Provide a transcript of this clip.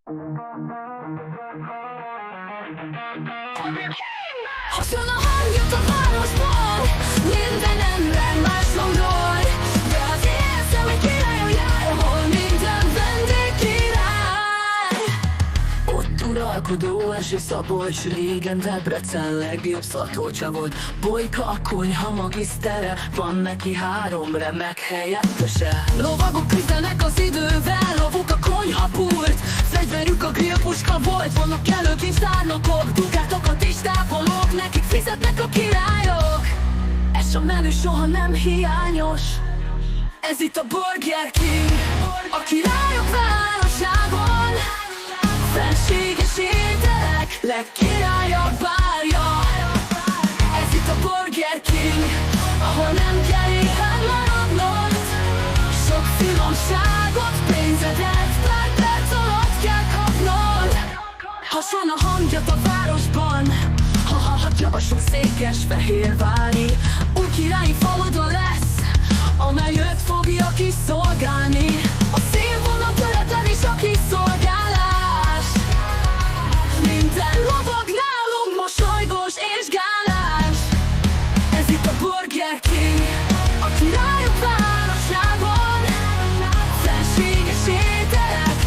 Hason a hangját a városból, mindenemre más gondol, de az érzem egy királyon jár, ahol minden vendég király. Ott uralkodó Erzsé Szabolcs, régen Debrecen legjobb Szatolcsa volt. Bolyka a konyha magisztere, van neki 3 remek helyettese. Lovagok küzdenek az idővel, lovuk a konyhapult, fegyverük a grillpuska volt. Vannak előkincstárnokok, dukátokat is tápolók, nekik fizetnek a királyok. Ez a menü soha nem hiányos, ez itt a Burger King, a királyok városában. Fenséges ételek, legkirályabb bárja. Ez itt a Burger King, ahol nem kell éhen maradnod. Sok finomságot, pénzedet pár perc alatt kell kapnod. Hason a hangjat a városban, ha hallhatja a sok Székesfehérvári. Új királyi faluda lesz, amely őt fogja kiszolgálni. A színvonal tereten is a kiszolgálás. Minden lovag nálunk mosolygós és gálás. Ez itt a Burger King, a királyok városában. Fenséges ételek,